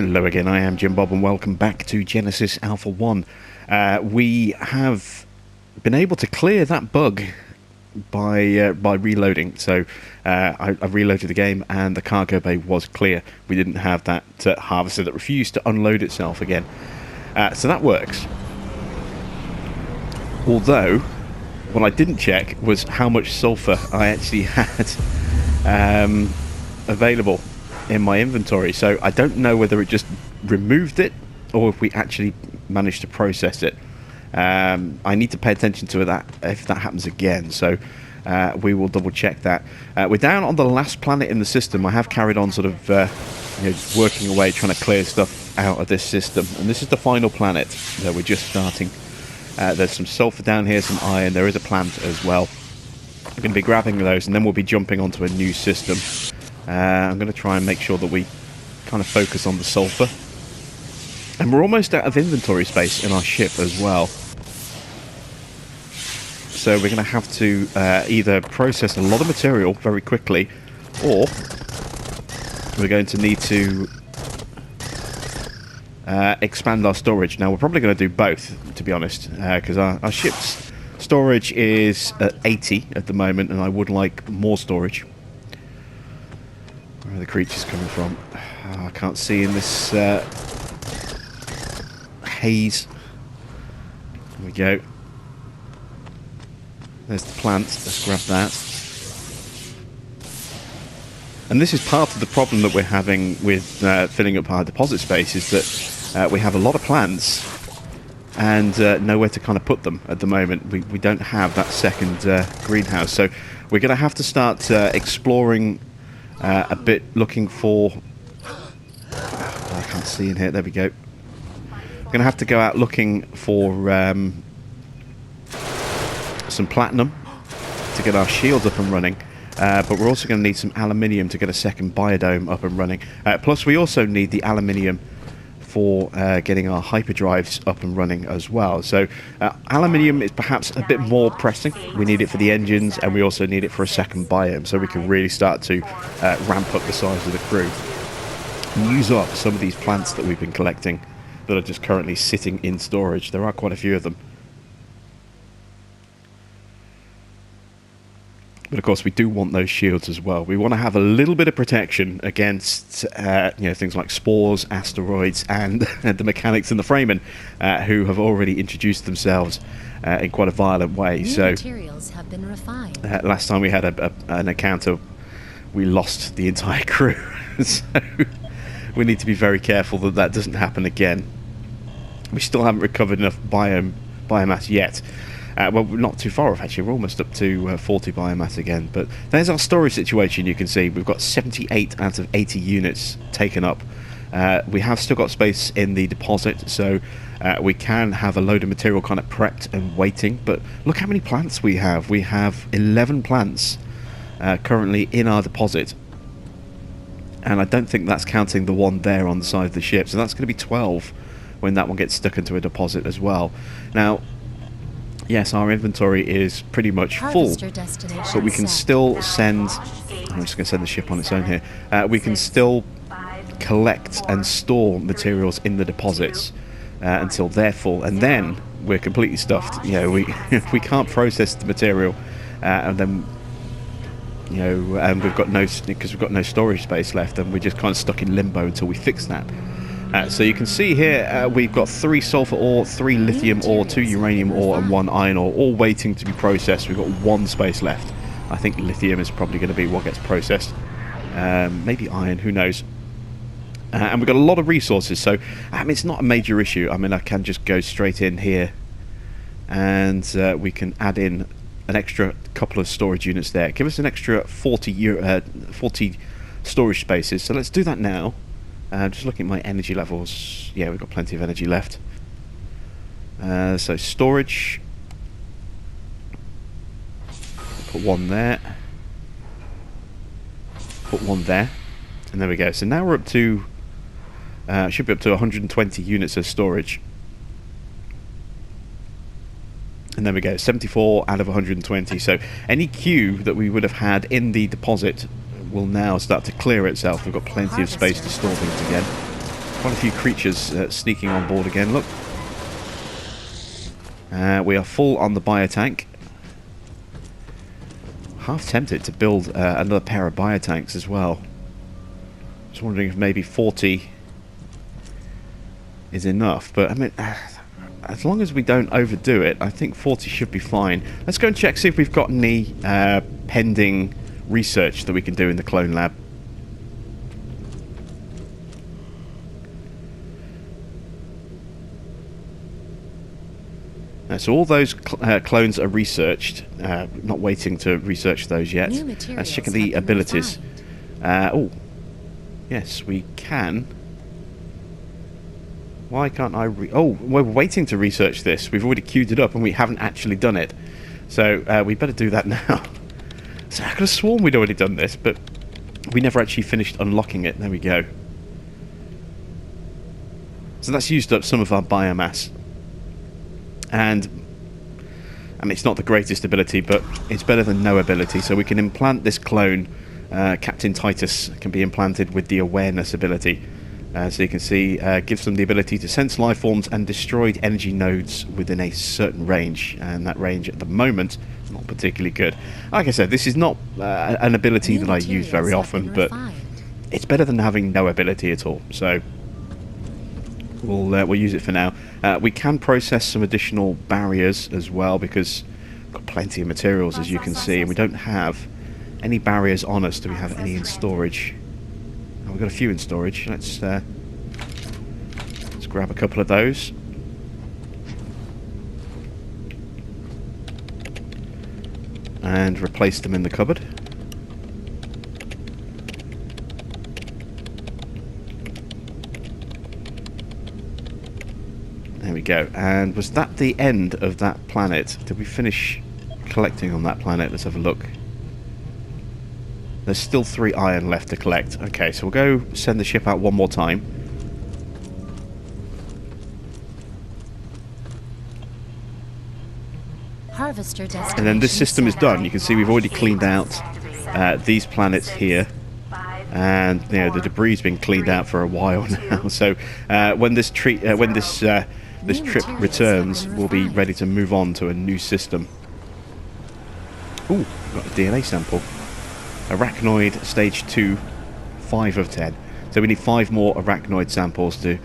Hello again, I am Jim Bob and welcome back to Genesis Alpha 1. We have been able to clear that bug by reloading. So I reloaded the game and the cargo bay was clear. We didn't have that harvester that refused to unload itself again. So that works. Although, what I didn't check was how much sulfur I actually had available in my inventory, so I don't know whether it just removed it or if we actually managed to process it. I need to pay attention to that if that happens again, so we will double check that. We're down on the last planet in the system. I have carried on sort of working away, trying to clear stuff out of this system, and this is the final planet that we're just starting. There's some sulfur down here, some iron, there is a plant as well. I'm going to be grabbing those and then we'll be jumping onto a new system. I'm going to try and make sure that we kind of focus on the sulfur. And we're almost out of inventory space in our ship as well. So we're going to have to either process a lot of material very quickly, or we're going to need to expand our storage. Now we're probably going to do both, to be honest, because our ship's storage is at 80 at the moment, and I would like more storage. Where are the creatures coming from? Oh, I can't see in this haze. There we go. There's the plant. Let's grab that. And this is part of the problem that we're having with filling up our deposit space, is that we have a lot of plants and nowhere to kind of put them at the moment. We don't have that second greenhouse, so we're going to have to start exploring a bit, looking for... I can't see in here. There we go. We're going to have to go out looking for some platinum to get our shields up and running. But we're also going to need some aluminium to get a second biodome up and running. Plus, we also need the aluminium for getting our hyperdrives up and running as well. So aluminium is perhaps a bit more pressing. We need it for the engines, and we also need it for a second biome, so we can really start to ramp up the size of the crew and use up some of these plants that we've been collecting that are just currently sitting in storage. There are quite a few of them. But of course, we do want those shields as well. We want to have a little bit of protection against, things like spores, asteroids, and the mechanics and the Freeman, who have already introduced themselves in quite a violent way. New so, materials have been refined. Last time we had an encounter, we lost the entire crew. So we need to be very careful that that doesn't happen again. We still haven't recovered enough biomass yet. Well, we're not too far off, actually. We're almost up to 40 biomass again. But there's our storage situation. You can see we've got 78 out of 80 units taken up. We have still got space in the deposit, so we can have a load of material kind of prepped and waiting. But look how many plants we have. We have 11 plants currently in our deposit. And I don't think that's counting the one there on the side of the ship. So that's going to be 12 when that one gets stuck into a deposit as well. Now, yes, our inventory is pretty much full, but we can still send... I'm just going to send the ship on its own here. We can still collect and store materials in the deposits until they're full, and then we're completely stuffed. We can't process the material, and then and we've got no storage space left, and we're just kind of stuck in limbo until we fix that. So you can see here we've got 3 sulfur ore, 3 lithium ore, 2 uranium ore and 1 iron ore, all waiting to be processed. We've got 1 space left. I think lithium is probably going to be what gets processed. Maybe iron, who knows. And we've got a lot of resources, so it's not a major issue. I mean, I can just go straight in here and we can add in an extra couple of storage units there. Give us an extra 40 storage spaces. So let's do that now. Just looking at my energy levels. Yeah, we've got plenty of energy left. So storage. Put 1 there. Put 1 there. And there we go. So now we're up to... should be up to 120 units of storage. And there we go. 74 out of 120. So any queue that we would have had in the deposit will now start to clear itself. We've got plenty of space to store things again. Quite a few creatures sneaking on board again, look. We are full on the biotank. Half tempted to build another pair of biotanks as well. Just wondering if maybe 40 is enough, but I mean, as long as we don't overdo it, I think 40 should be fine. Let's go and check, see if we've got any pending research that we can do in the clone lab. So all those clones are researched. Not waiting to research those yet. Let's check the abilities. Oh, yes, we can. Why can't I oh, we're waiting to research this. We've already queued it up and we haven't actually done it. So we better do that now. So I could have sworn we'd already done this, but we never actually finished unlocking it. There we go. So that's used up some of our biomass. And I mean, it's not the greatest ability, but it's better than no ability. So we can implant this clone. Captain Titus can be implanted with the awareness ability. So you can see, gives them the ability to sense life forms and destroyed energy nodes within a certain range. And that range at the moment, not particularly good. Like I said, this is not an ability that I use very often, but it's better than having no ability at all. So we'll use it for now. We can process some additional barriers as well, because we've got plenty of materials, as you can see, and we don't have any barriers on us. Do we have any in storage? Oh, we've got a few in storage. Let's grab a couple of those. And replace them in the cupboard. There we go. And was that the end of that planet? Did we finish collecting on that planet? Let's have a look. There's still 3 iron left to collect. Okay, so we'll go send the ship out one more time. Harvester and then this system is done. You can see we've already cleaned out these planets here. And you know, the debris has been cleaned out for a while now. So when this trip returns, we'll be ready to move on to a new system. Ooh, got a DNA sample. Arachnoid stage 2, 5 of 10. So we need 5 more arachnoid samples to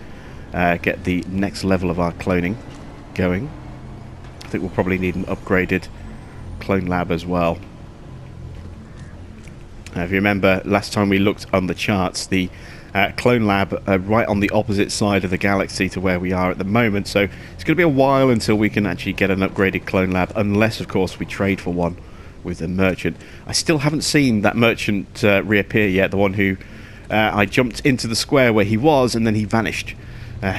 get the next level of our cloning going. I think we'll probably need an upgraded clone lab as well. If you remember, last time we looked on the charts, the clone lab right on the opposite side of the galaxy to where we are at the moment, so it's going to be a while until we can actually get an upgraded clone lab, unless of course we trade for one with a merchant. I still haven't seen that merchant reappear yet, the one who I jumped into the square where he was and then he vanished.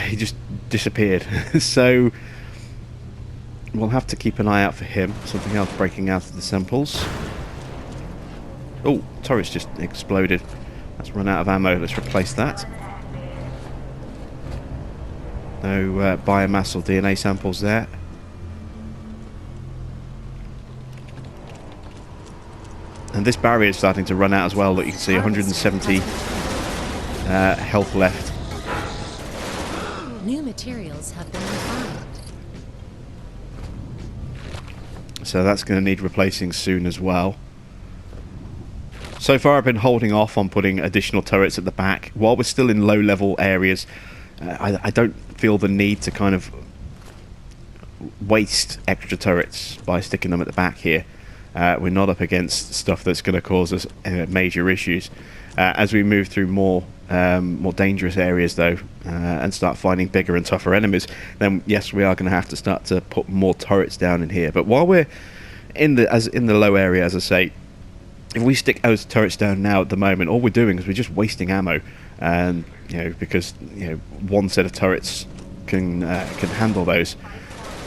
He just disappeared. So we'll have to keep an eye out for him. Something else breaking out of the samples. Oh, turret's just exploded. Let's run out of ammo. Let's replace that. No biomass or DNA samples there. And this barrier is starting to run out as well. Look, you can see 170 health left. New materials have been refined. So that's going to need replacing soon as well. So far I've been holding off on putting additional turrets at the back. While we're still in low level areas, I don't feel the need to kind of waste extra turrets by sticking them at the back here. We're not up against stuff that's going to cause us major issues. As we move through more dangerous areas though, and start finding bigger and tougher enemies, then yes, we are going to have to start to put more turrets down in here. But while we're in the low area, as I say, if we stick those turrets down now at the moment, all we're doing is we're just wasting ammo, and you know, because you know, one set of turrets can handle those.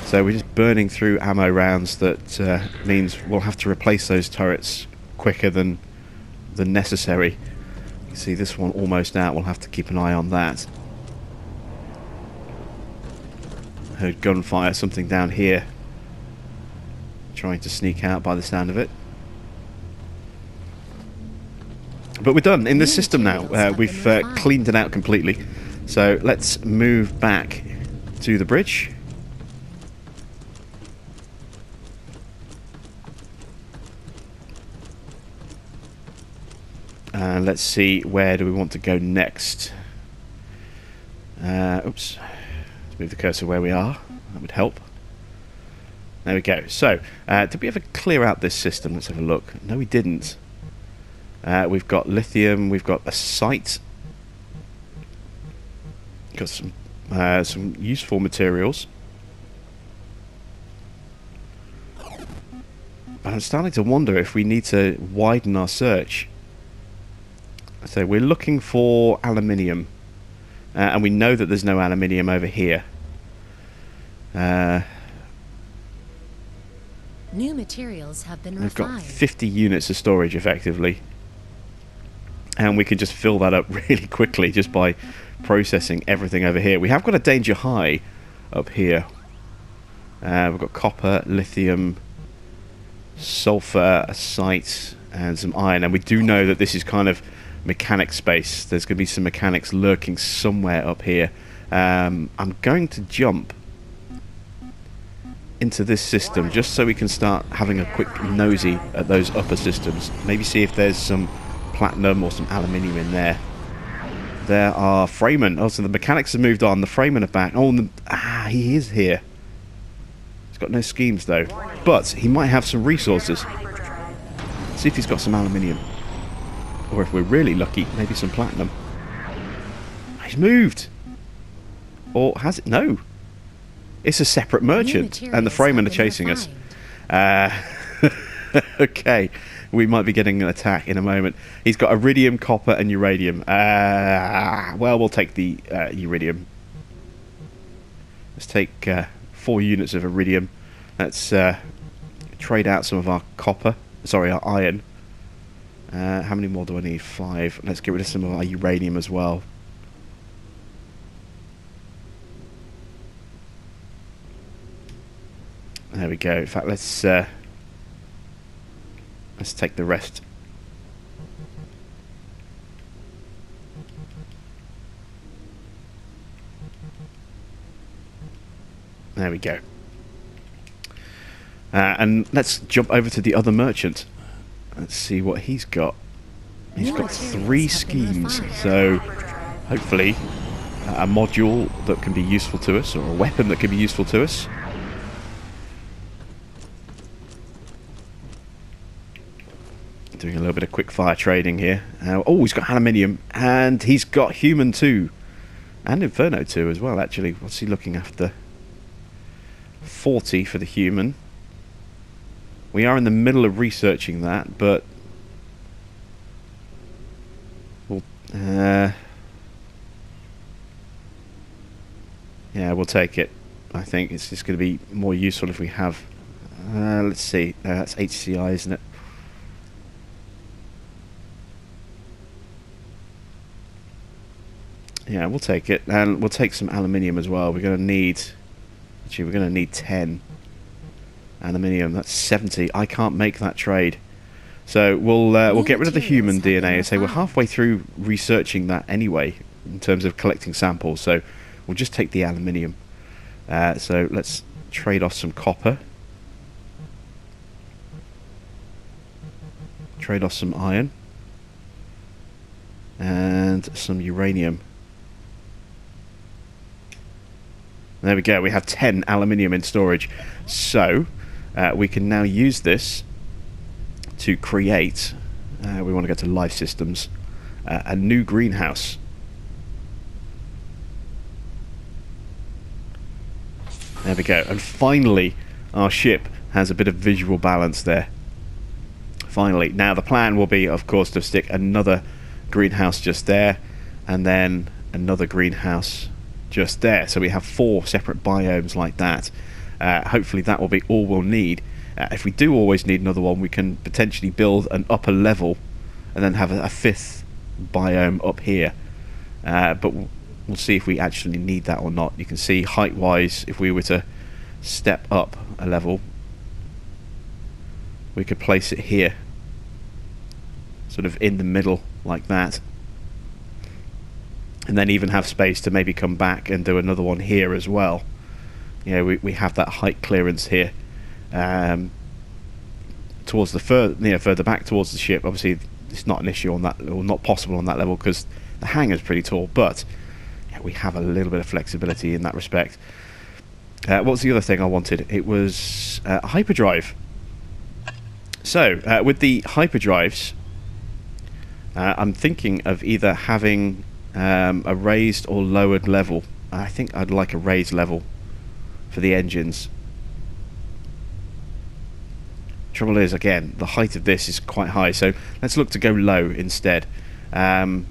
So we're just burning through ammo rounds. That means we'll have to replace those turrets quicker than necessary. You can see this one almost out. We'll have to keep an eye on that. Heard gunfire, something down here trying to sneak out by the sound of it. But we're done in this system now. We've cleaned it out completely. So let's move back to the bridge. And let's see, where do we want to go next? Oops. Let's move the cursor where we are. That would help. There we go. So, did we ever clear out this system? Let's have a look. No, we didn't. We've got lithium. We've got a site. Got some useful materials. But I'm starting to wonder if we need to widen our search. So we're looking for aluminium, and we know that there's no aluminium over here. New materials have been We've got refined. 50 units of storage effectively, and we can just fill that up really quickly just by processing everything over here. We have got a danger high up here. We've got copper, lithium, sulfur, a site, and some iron, and we do know that this is kind of mechanic space. There's going to be some mechanics lurking somewhere up here. I'm going to jump into this system just so we can start having a quick nosy at those upper systems. Maybe see if there's some platinum or some aluminium in there. There are Freeman. Oh, so the mechanics have moved on. The Freeman are back. Oh, he is here. He's got no schemes though, but he might have some resources. See if he's got some aluminium, or if we're really lucky, maybe some platinum. He's moved, or has it? No. It's a separate merchant, and the Freeman are chasing us. Okay, we might be getting an attack in a moment. He's got iridium, copper, and uranium. Well, we'll take the iridium. Let's take 4 units of iridium. Let's trade out some of our copper. Sorry, our iron. How many more do I need? 5. Let's get rid of some of our uranium as well. There we go. In fact, let's take the rest. There we go. And let's jump over to the other merchant. Let's see what he's got. He's got 3 schemes, so hopefully a module that can be useful to us, or a weapon that can be useful to us. Doing a little bit of quick fire trading here. Oh, he's got aluminium, and he's got human too, and inferno too as well. Actually, what's he looking after? 40 for the human. We are in the middle of researching that, but we'll, yeah, we'll take it. I think it's just going to be more useful if we have. Let's see. That's HCI, isn't it? Yeah, we'll take it, and we'll take some aluminium as well. We're going to need. Actually, we're going to need 10 aluminium. That's 70. I can't make that trade, so we'll get rid of the human DNA and say we're halfway through researching that anyway in terms of collecting samples. So we'll just take the aluminium. So let's trade off some copper, trade off some iron, and some uranium. There we go, we have 10 aluminium in storage. So we can now use this to create, we want to go to life systems, a new greenhouse. There we go, and finally our ship has a bit of visual balance there. Finally. Now the plan will be, of course, to stick another greenhouse just there, and then another greenhouse just there, so we have 4 separate biomes like that. Hopefully that will be all we'll need. If we do always need another one, we can potentially build an upper level and then have a 5th biome up here, but we'll see if we actually need that or not. You can see height wise, if we were to step up a level, we could place it here, sort of in the middle like that. and then even have space to maybe come back and do another one here as well. You know, we have that height clearance here towards the further back towards the ship. Obviously it's not an issue on that, or not possible on that level, because the hangar's pretty tall, but yeah, we have a little bit of flexibility in that respect. What was the other thing I wanted? It was hyperdrive. So with the hyperdrives, I'm thinking of either having a raised or lowered level. I think I'd like a raised level for the engines. Trouble is, again, the height of this is quite high, so let's look to go low instead. What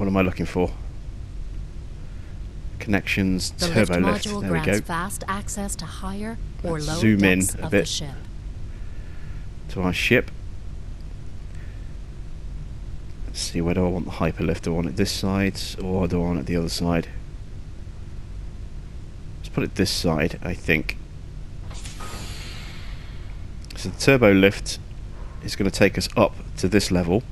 am I looking for? Connections, The turbo lift lift. module There we grants go. fast access to higher or Let's lower zoom in decks a of bit. the ship. To our ship. Let's see, where do I want the hyperlift? Do I want it this side, or do I want it the other side? Let's put it this side, I think. So the turbo lift is going to take us up to this level.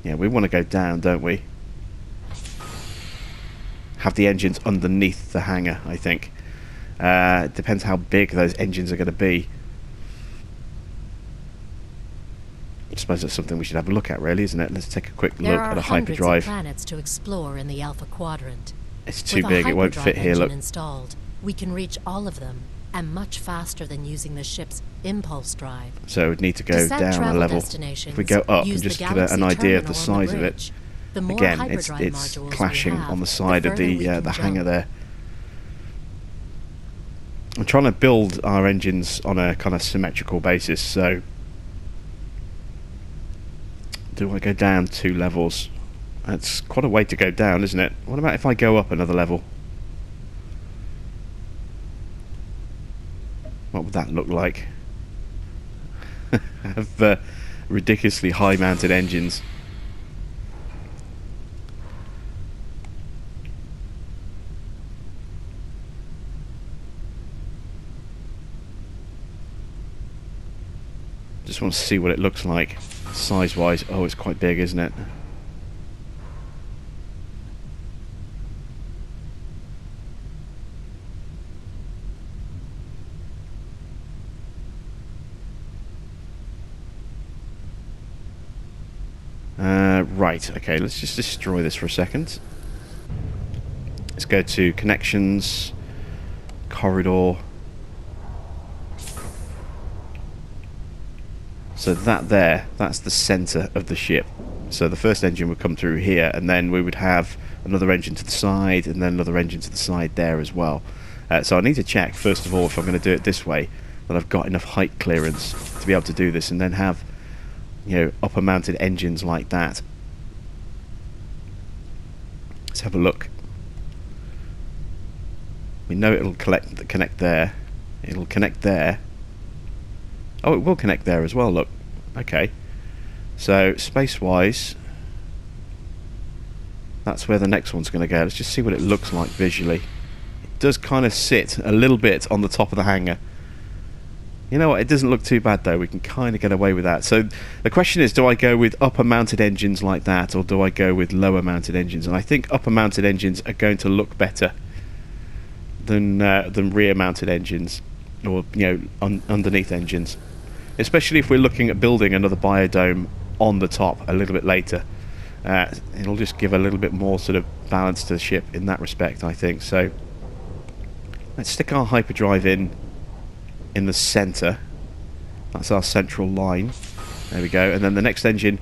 Yeah, we want to go down, don't we? Have the engines underneath the hangar, I think. It depends how big those engines are going to be. I suppose that's something we should have a look at, really, isn't it? Let's take a quick look at a hyperdrive. There are hundreds of planets to explore in the Alpha Quadrant. It's too big, it won't fit here, look. Installed, we can reach all of them, and much faster than using the ship's impulse drive. So we'd need to go down a level. If we go up and just get an idea of the size of it. Again, it's clashing on the side of the hangar there. I'm trying to build our engines on a kind of symmetrical basis, so do I go down 2 levels? That's quite a way to go down, isn't it? What about if I go up another level? What would that look like? Have ridiculously high mounted engines. Just want to see what it looks like size wise. Oh, it's quite big, isn't it? Right, okay, let's just destroy this for a second. Let's go to connections, corridor. So that's the centre of the ship. So the first engine would come through here, and then we would have another engine to the side, and then another engine to the side there as well. So I need to check, first of all, if I'm going to do it this way, that I've got enough height clearance to be able to do this, and then have, you know, upper mounted engines like that. Let's have a look. We know it'll connect there. It'll connect there. Oh, it will connect there as well, look. Okay. So, space-wise, that's where the next one's going to go. Let's just see what it looks like visually. It does kind of sit a little bit on the top of the hangar. You know what, it doesn't look too bad though. We can kind of get away with that. So the question is, do I go with upper mounted engines like that, or do I go with lower mounted engines? And I think upper mounted engines are going to look better than rear mounted engines, or, you know, underneath engines. Especially if we're looking at building another biodome on the top a little bit later. It'll just give a little bit more sort of balance to the ship in that respect, I think. So let's stick our hyperdrive in the centre. That's our central line. There we go. And then the next engine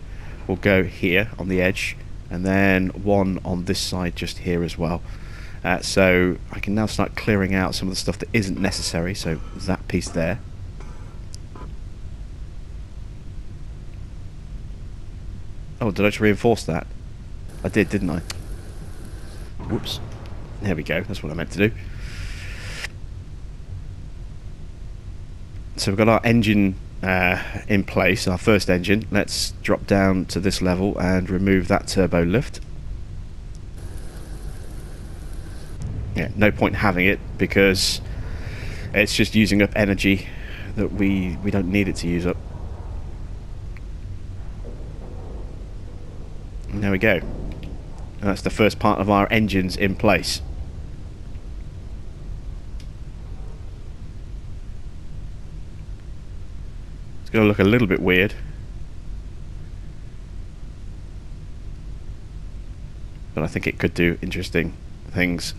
will go here on the edge, and then one on this side just here as well. So I can now start clearing out some of the stuff that isn't necessary. So that piece there. Oh, did I just reinforce that? I did, didn't I? Whoops. There we go. That's what I meant to do. So we've got our engine in place, our first engine. Let's drop down to this level and remove that turbo lift. Yeah, no point having it, because It's just using up energy that we don't need it to use up. And there we go. And that's the first part of our engines in place. It's going to look a little bit weird. But I think it could do interesting things.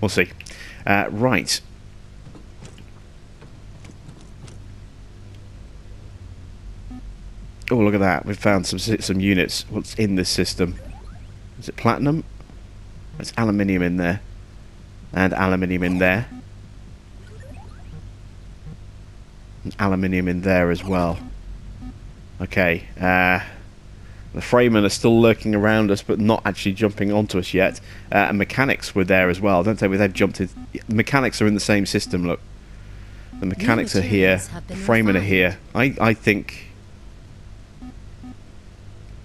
We'll see. Right. Oh, look at that. We've found some units. What's in this system? Is it platinum? There's aluminium in there. And aluminium in there. And aluminium in there as well. Okay. The Freemen are still lurking around us, but not actually jumping onto us yet. And mechanics were there as well. Don't tell me they've jumped in. The mechanics are in the same system, look. The mechanics are here. The Freemen are here. I think...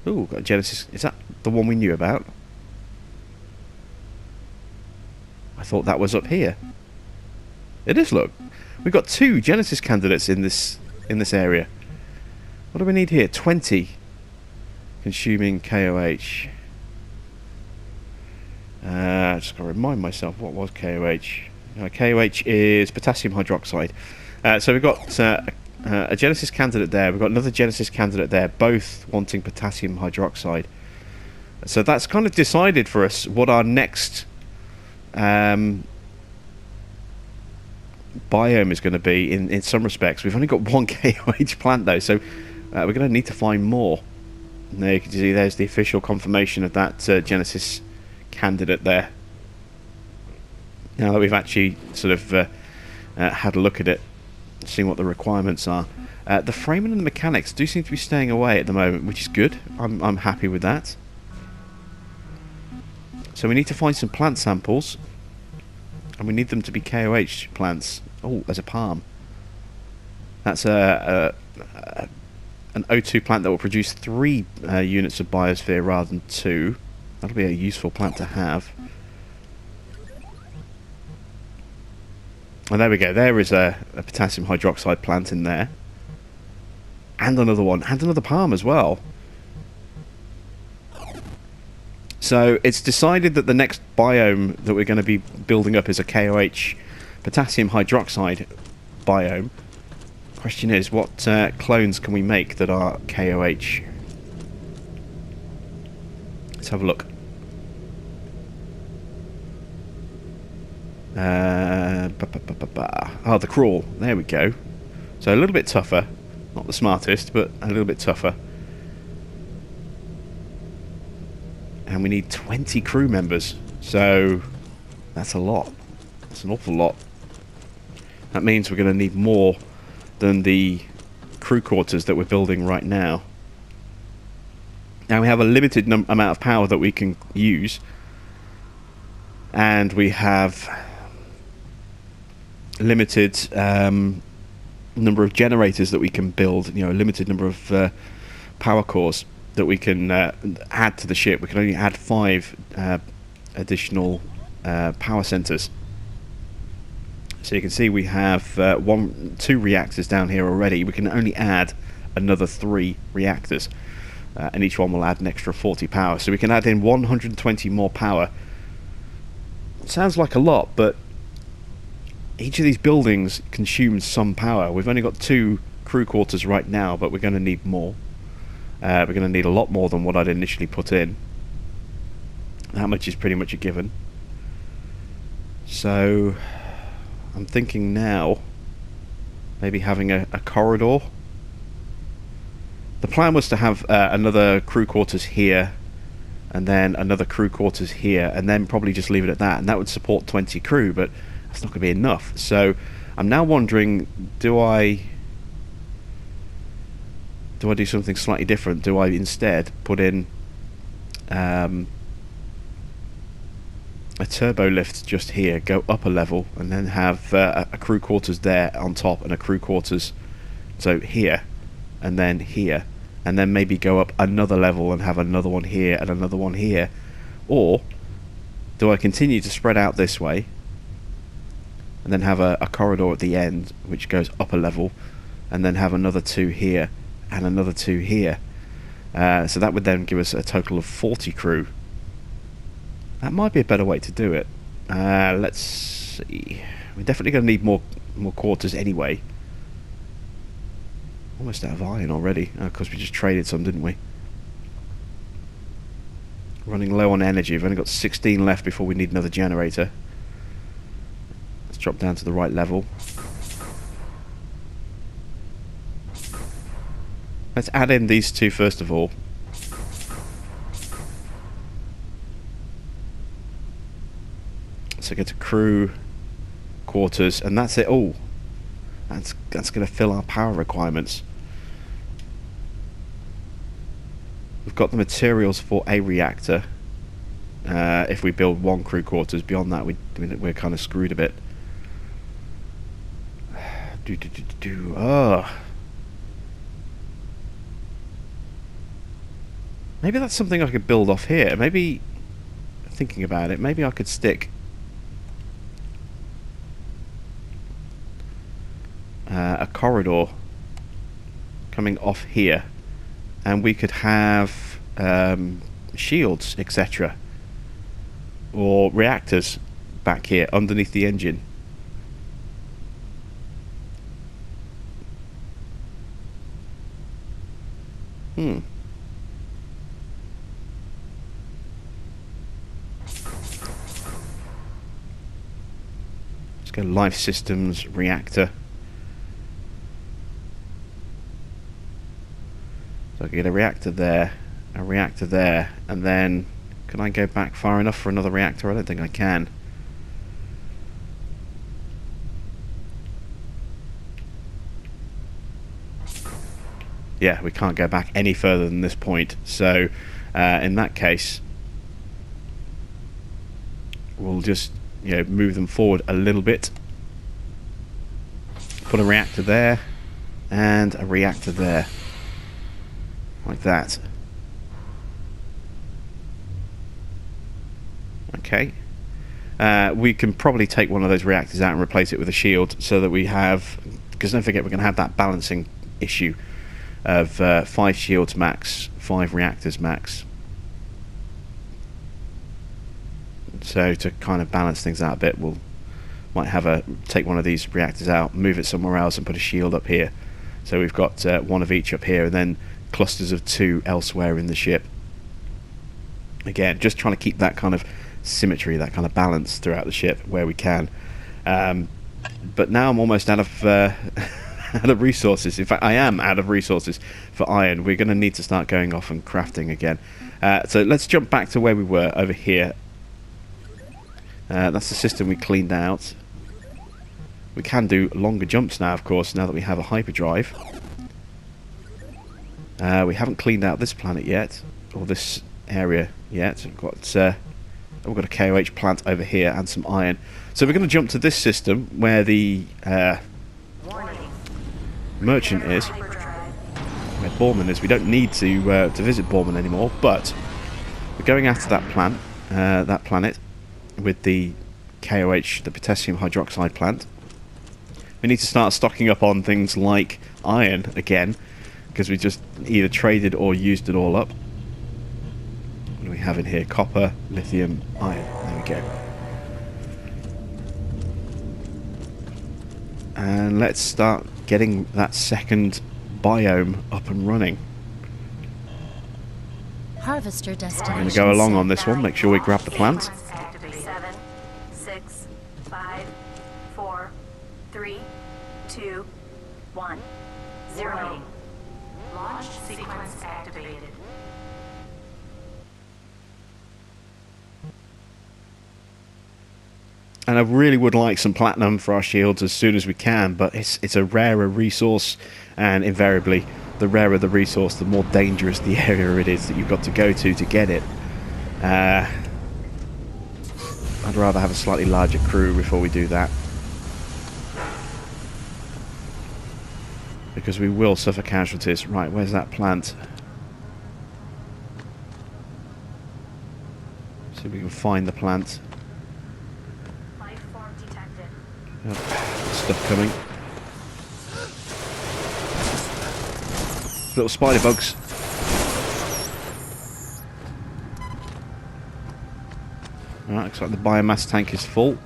Ooh, got a Genesis. Is that the one we knew about? I thought that was up here. It is, look. We've got 2 Genesis candidates in this area. What do we need here? 20. Consuming KOH. Just got to remind myself, what was KOH? KOH is potassium hydroxide. So we've got a Genesis candidate there. We've got another Genesis candidate there, both wanting potassium hydroxide. So that's kind of decided for us what our next biome is going to be in some respects. We've only got 1 KOH plant though, so we're going to need to find more. And there you can see there's the official confirmation of that Genesis candidate there. Now that we've actually sort of had a look at it, seeing what the requirements are. The Freeman and the mechanics do seem to be staying away at the moment, which is good. I'm happy with that. So we need to find some plant samples, and we need them to be KOH plants. Oh, there's a palm. That's an O2 plant that will produce 3 units of biosphere rather than 2. That'll be a useful plant to have. And there we go. There is a potassium hydroxide plant in there. And another one. And another palm as well. So it's decided that the next biome that we're going to be building up is a KOH potassium hydroxide biome. Question is, what clones can we make that are KOH? Let's have a look. Oh, the crawl. There we go. So a little bit tougher. Not the smartest, but a little bit tougher. And we need 20 crew members. So that's a lot. That's an awful lot. That means we're going to need more than the crew quarters that we're building right now. Now we have a limited amount of power that we can use. And we have limited number of generators that we can build, you know, a limited number of power cores that we can add to the ship. We can only add 5 additional power centers. So you can see we have 2 reactors down here already. We can only add another 3 reactors, and each one will add an extra 40 power. So we can add in 120 more power. Sounds like a lot, but each of these buildings consumes some power. We've only got 2 crew quarters right now, but we're going to need more. We're going to need a lot more than what I'd initially put in. That much is pretty much a given. So I'm thinking now maybe having a corridor. The plan was to have another crew quarters here, and then another crew quarters here, and then probably just leave it at that, and that would support 20 crew, but that's not going to be enough. So I'm now wondering, do I do something slightly different? Do I instead put in a turbo lift just here, go up a level, and then have a crew quarters there on top, and a crew quarters so here, and then here, and then maybe go up another level and have another one here and another one here? Or do I continue to spread out this way and then have a corridor at the end which goes up a level, and then have another 2 here and another 2 here. So that would then give us a total of 40 crew. That might be a better way to do it. Let's see. We're definitely going to need more quarters anyway. Almost out of iron already. Of course, we just traded some, didn't we? Running low on energy. We've only got 16 left before we need another generator. Let's drop down to the right level. Let's add in these 2 first of all. So go to crew, quarters, and that's it all. That's going to fill our power requirements. We've got the materials for a reactor. If we build 1 crew quarters, beyond that we're kind of screwed a bit. Maybe that's something I could build off here. Maybe, thinking about it, maybe I could stick a corridor coming off here, and we could have shields, etc., or reactors back here underneath the engine. Let's go life systems, reactor. So I can get a reactor there, and then can I go back far enough for another reactor? I don't think I can. Yeah, we can't go back any further than this point. So in that case, we'll just move them forward a little bit. Put a reactor there and a reactor there. Like that. Okay. We can probably take one of those reactors out and replace it with a shield, so that we have, because don't forget we're going to have that balancing issue of 5 shields max, 5 reactors max. So to kind of balance things out a bit, we'll take one of these reactors out, move it somewhere else, and put a shield up here. So we've got 1 of each up here, and then clusters of 2 elsewhere in the ship. Again, just trying to keep that kind of symmetry, that kind of balance throughout the ship where we can. But now I'm almost out of out of resources. In fact, I am out of resources for iron. We're going to need to start going off and crafting again. So let's jump back to where we were over here. That's the system we cleaned out. We can do longer jumps now, of course, now that we have a hyperdrive. We haven't cleaned out this planet yet, or this area yet. We've got a KOH plant over here and some iron. So we're going to jump to this system where the merchant is, where Borman is. We don't need to visit Borman anymore, but we're going after that planet with the KOH, the potassium hydroxide plant. We need to start stocking up on things like iron again, because we just either traded or used it all up. What do we have in here? Copper, lithium, iron. There we go. And let's start getting that second biome up and running. Harvester destination. I'm going to go along on this one, make sure we grab the plant. 7, 6, 5, 4, 3, 2, 1, 0. Launch sequence activated. And I really would like some platinum for our shields as soon as we can, but it's a rarer resource, and invariably the rarer the resource, the more dangerous the area it is that you've got to go to get it. I'd rather have a slightly larger crew before we do that, because we will suffer casualties. Right, where's that plant? See if we can find the plant. Life form detected. Stuff coming. Little spider bugs. Alright, looks like the biomass tank is full.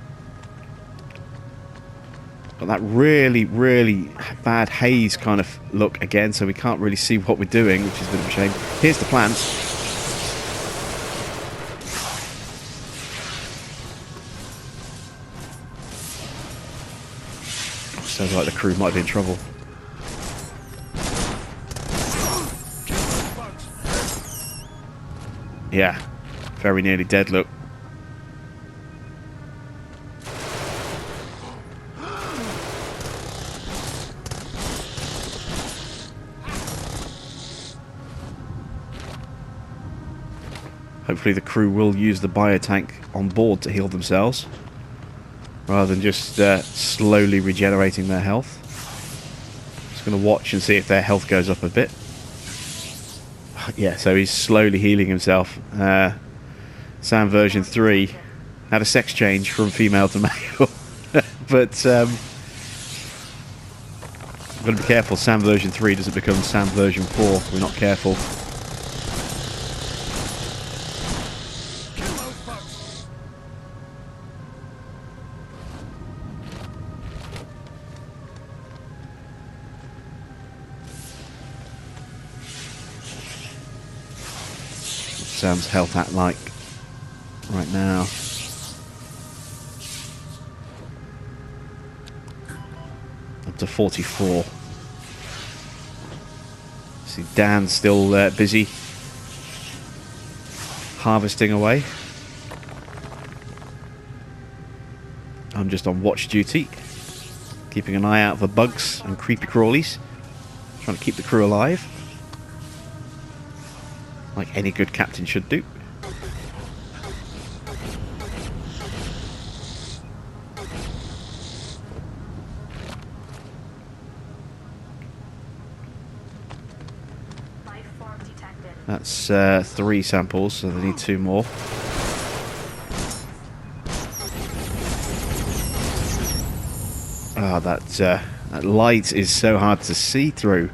Got that really, really bad haze kind of look again, so we can't really see what we're doing, which is a bit of a shame. Here's the plants. Sounds like the crew might be in trouble. Yeah, very nearly dead, look. Hopefully the crew will use the biotank on board to heal themselves, rather than just slowly regenerating their health. Just going to watch and see if their health goes up a bit. Yeah, so he's slowly healing himself. Sam version 3 had a sex change from female to male. But I've got to be careful Sam version 3 doesn't become Sam version 4 if we're not careful. Sam's health at like right now. Up to 44. See Dan's still busy harvesting away. I'm just on watch duty, keeping an eye out for bugs and creepy crawlies, trying to keep the crew alive. Like any good captain should do. That's 3 samples, so they need 2 more. Ah, that light is so hard to see through.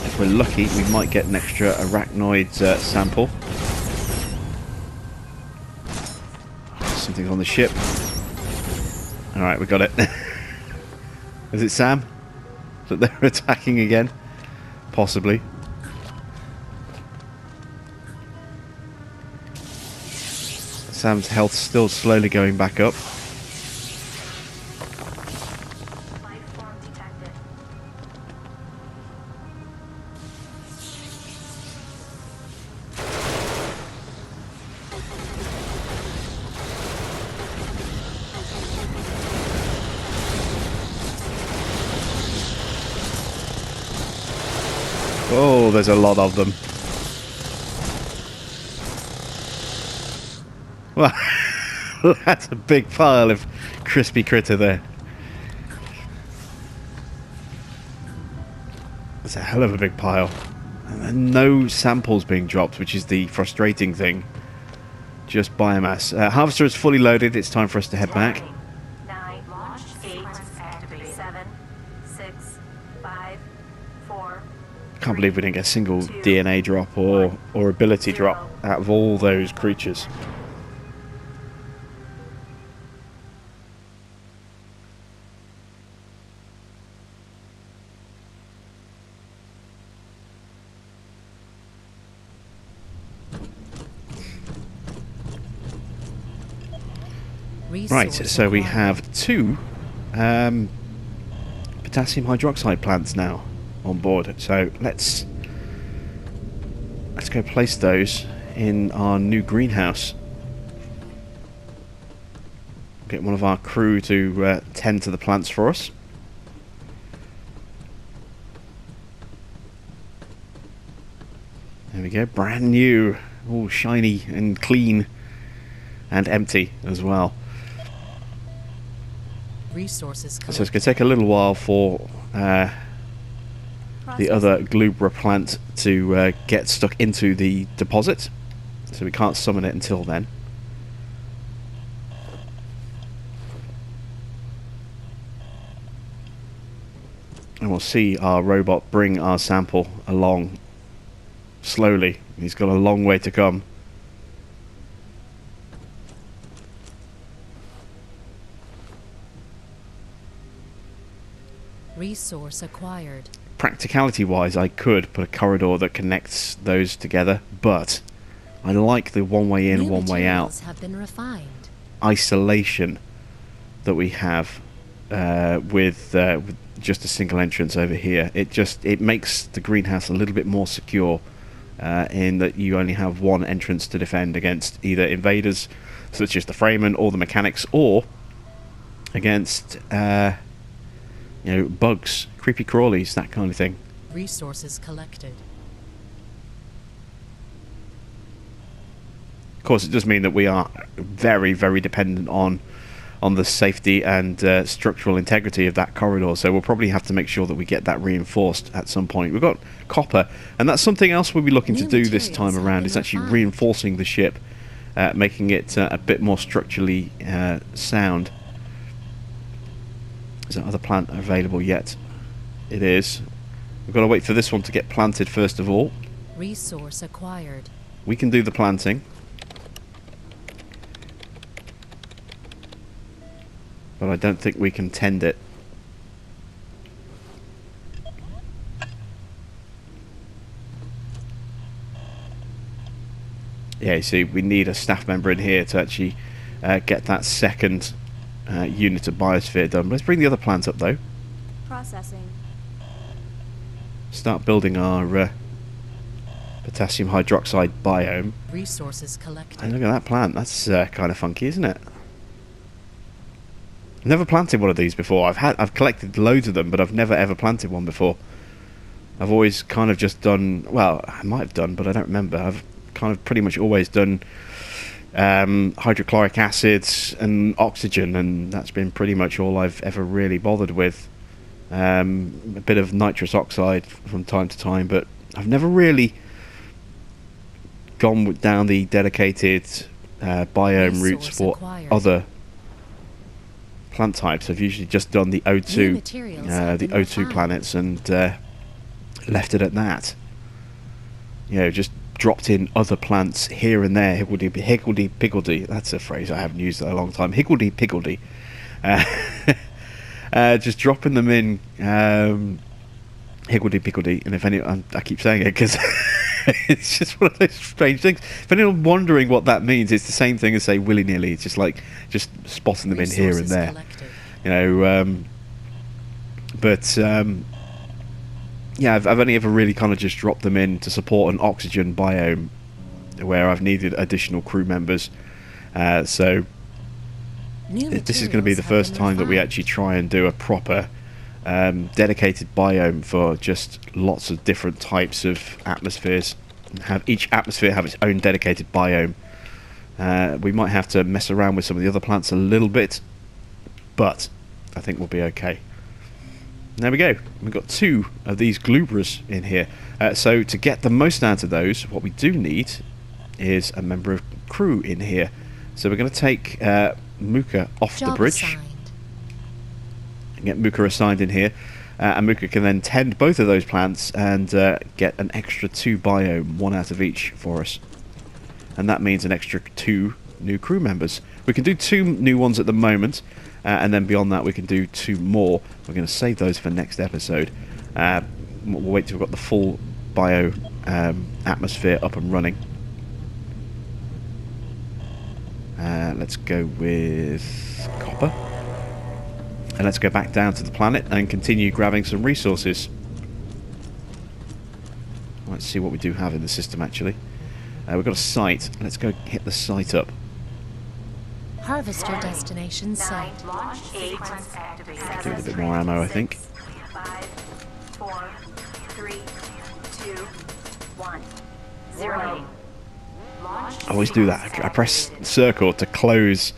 If we're lucky, we might get an extra arachnoid sample. Something on the ship. Alright, we got it. Is it Sam? That they're attacking again? Possibly. Sam's health still slowly going back up. Oh, there's a lot of them. Well, that's a big pile of crispy critter there. That's a hell of a big pile. And no samples being dropped, which is the frustrating thing. Just biomass. Harvester is fully loaded. It's time for us to head back. 9, 8, 7, 6, 5, 4. Can't believe we didn't get a single DNA drop or ability drop out of all those creatures. Right, so we have 2 potassium hydroxide plants now on board. So let's go place those in our new greenhouse. Get one of our crew to tend to the plants for us. There we go, brand new, all shiny and clean and empty as well. Resources So it's collected. going to take a little while for the other Glubra plant to get stuck into the deposit. So we can't summon it until then. And we'll see our robot bring our sample along slowly. He's got a long way to come. Resource acquired. Practicality wise, I could put a corridor that connects those together, but I like the one way in, New one way out materials have been refined. isolation that we have with just a single entrance over here. It makes the greenhouse a little bit more secure in that you only have one entrance to defend against either invaders such as the Fremen or the mechanics, or against bugs, creepy crawlies, that kind of thing. Resources collected. Of course, it does mean that we are very, very dependent on the safety and structural integrity of that corridor, so we'll probably have to make sure that we get that reinforced at some point. We've got copper, and that's something else we'll be looking to do this time around, is actually reinforcing the ship, making it a bit more structurally sound. Is that other plant available yet? It is. We've got to wait for this one to get planted first of all. Resource acquired. We can do the planting, but I don't think we can tend it. Yeah, you see, we need a staff member in here to actually get that second unit of biosphere done. Let's bring the other plant up though. Processing. Start building our potassium hydroxide biome. Resources collected. And look at that plant. That's kind of funky, isn't it? I've never planted one of these before. I've collected loads of them, but I've never ever planted one before. I've always kind of just done, well, I might have done, but I don't remember. I've kind of pretty much always done hydrochloric acids and oxygen, and that's been pretty much all I've ever really bothered with. A bit of nitrous oxide from time to time, but I've never really gone down the dedicated biome routes for other plant types. I've usually just done the O2 the O2 planets and left it at that. Just dropped in other plants here and there. Higgledy-piggledy. That's a phrase I haven't used in a long time. Higgledy-piggledy. Just dropping them in. Higgledy-piggledy. And if any, I keep saying it because it's just one of those strange things. If anyone's wondering what that means, it's the same thing as say willy-nilly. It's just like just spotting them in here and there. Yeah, I've only ever really kind of just dropped them in to support an oxygen biome where I've needed additional crew members. So this is going to be the first time that we actually try and do a proper dedicated biome for just lots of different types of atmospheres. Have each atmosphere have its own dedicated biome. We might have to mess around with some of the other plants a little bit, but I think we'll be okay. There we go. We've got 2 of these Glubras in here. So to get the most out of those, what we do need is a member of crew in here. So we're going to take Muka off the bridge. And get Muka assigned in here. And Muka can then tend both of those plants and get an extra 2 biome, 1 out of each for us. And that means an extra 2 new crew members. We can do 2 new ones at the moment. And then beyond that we can do 2 more. We're going to save those for next episode. We'll wait till we've got the full bio atmosphere up and running. Let's go with copper. And let's go back down to the planet and continue grabbing some resources. Let's see what we do have in the system actually. We've got a site. Let's go hit the site up. Harvester destination site. Give it a bit more ammo, I think. 5, 4, 3, 2, 1, 0. I always do that. I press circle to close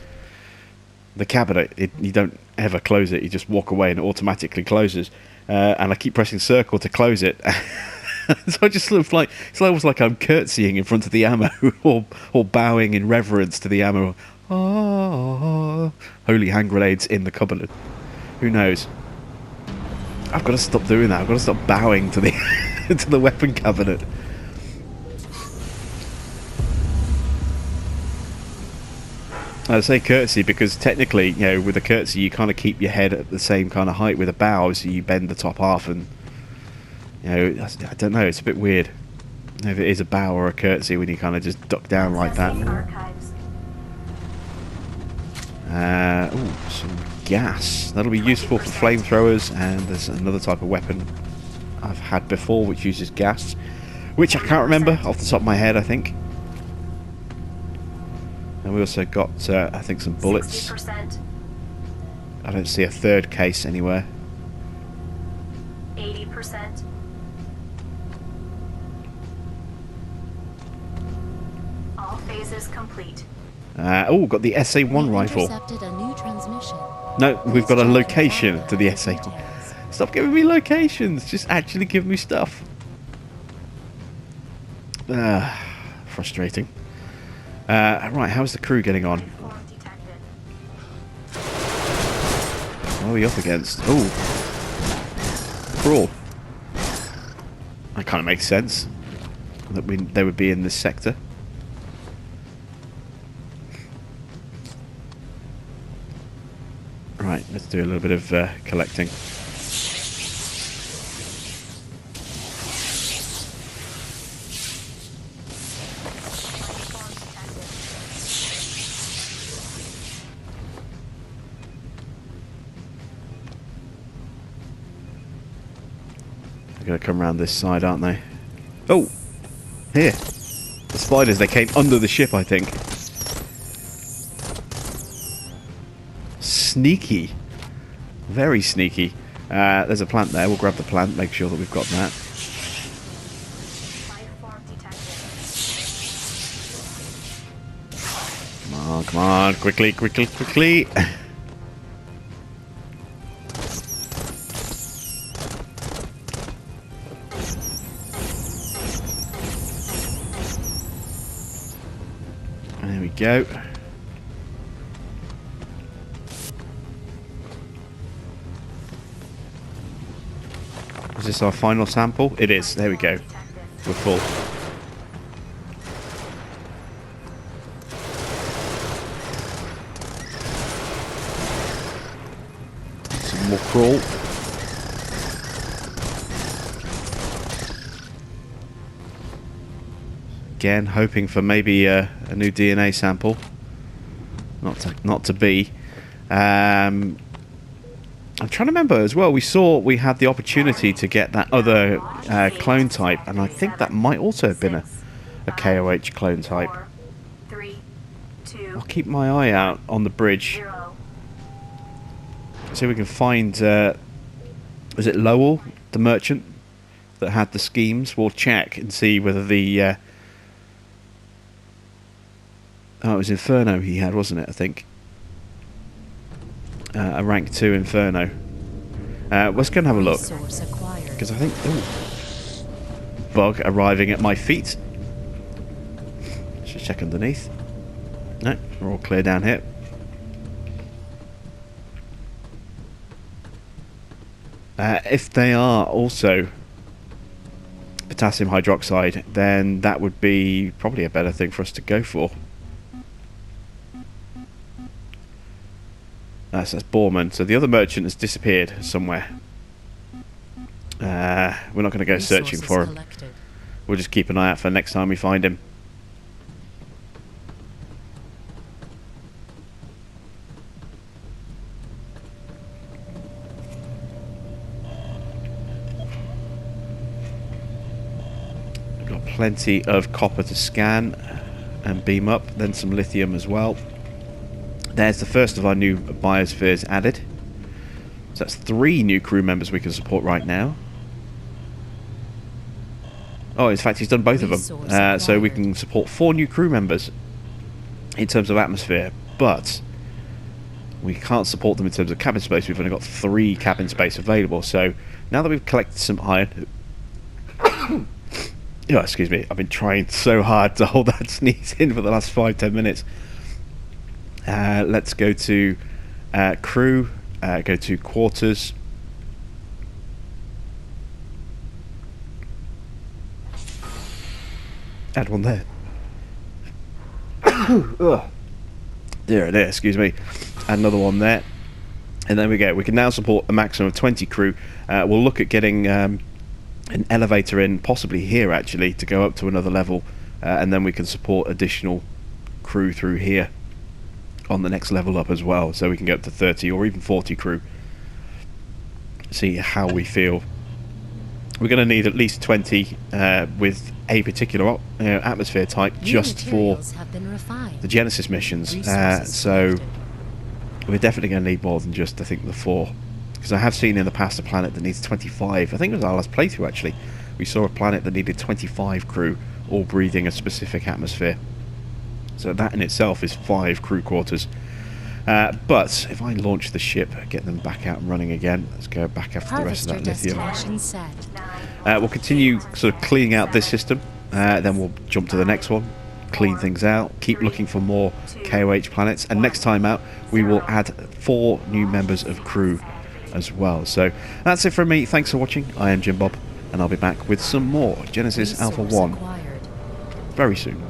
the cabinet. You don't ever close it. You just walk away and it automatically closes. And I keep pressing circle to close it. So I just sort of like, it's almost like I'm curtsying in front of the ammo, or bowing in reverence to the ammo. Oh, holy hand grenades in the cupboard. Who knows? I've got to stop doing that. I've got to stop bowing to the to the weapon cabinet. I say curtsy because technically, you know, with a curtsy you kind of keep your head at the same kind of height with a bow, so you bend the top half, and you know, I don't know, it's a bit weird if it is a bow or a curtsy when you kind of just duck down like that. Ooh, some gas. That'll be useful for flamethrowers, and there's another type of weapon I've had before which uses gas, which I can't remember off the top of my head, I think. And we also got, I think, some bullets. 60%. I don't see a third case anywhere. 80%. All phases complete. Oh, got the SA-1 rifle. Intercepted a new transmission. No, we've got a Please check location your to the contact SA-1. details. Stop giving me locations. Just actually give me stuff. Frustrating. Right, how's the crew getting on? Form detected. What are we up against? Oh, crawl. That kind of makes sense. That they would be in this sector. Right, let's do a little bit of collecting. Form detected. They're going to come around this side, aren't they? Oh! Here! The spiders, they came under the ship, I think. Sneaky. Very sneaky. There's a plant there. We'll grab the plant, make sure that we've got that. Life form detected. Come on. Quickly, quickly, quickly. There we go. Is this our final sample? It is. There we go. We're full. Some more crawl. Again, hoping for maybe a new DNA sample. Not to be. I'm trying to remember as well. We had the opportunity to get that other clone type, and I think that might also have been a KOH clone type. 4, 3, 2, I'll keep my eye out on the bridge. 0. See if we can find. Was it Lowell, the merchant, that had the schemes? We'll check and see whether the. Oh, it was Inferno he had, wasn't it? I think. A rank 2 Inferno. Let's go and have a look. Resource acquired. Because I think... Ooh, bug arriving at my feet. Let's check underneath. No, we're all clear down here. If they are also potassium hydroxide, then that would be probably a better thing for us to go for. That's Borman. So the other merchant has disappeared somewhere. We're not going to go searching for him. Collected. We'll just keep an eye out for next time we find him. We've got plenty of copper to scan and beam up, then some lithium as well. There's the first of our new biospheres added. So that's 3 new crew members we can support right now. Oh, in fact, he's done both of them. So we can support 4 new crew members in terms of atmosphere. But we can't support them in terms of cabin space. We've only got 3 cabin space available. So now that we've collected some iron, oh, excuse me, I've been trying so hard to hold that sneeze in for the last 5-10 minutes. Let's go to crew, go to quarters. Add one there. There it is, excuse me. Add another one there. And there we go. We can now support a maximum of 20 crew. We'll look at getting an elevator in, possibly here actually, to go up to another level. And then we can support additional crew through here on the next level up as well. So we can go up to 30 or even 40 crew. See how we feel. We're going to need at least 20 with a particular atmosphere type just for the Genesis missions. So we're definitely going to need more than just, I think, the 4. Because I have seen in the past a planet that needs 25. I think it was our last playthrough actually. We saw a planet that needed 25 crew, all breathing a specific atmosphere. So that in itself is 5 crew quarters. But if I launch the ship, get them back out and running again. Let's go back after the rest of that lithium. We'll continue sort of cleaning out this system. Then we'll jump to the next one, clean things out, keep looking for more KOH planets. And next time out, we will add 4 new members of crew as well. So that's it from me. Thanks for watching. I am Jim Bob, and I'll be back with some more Genesis Alpha 1 very soon.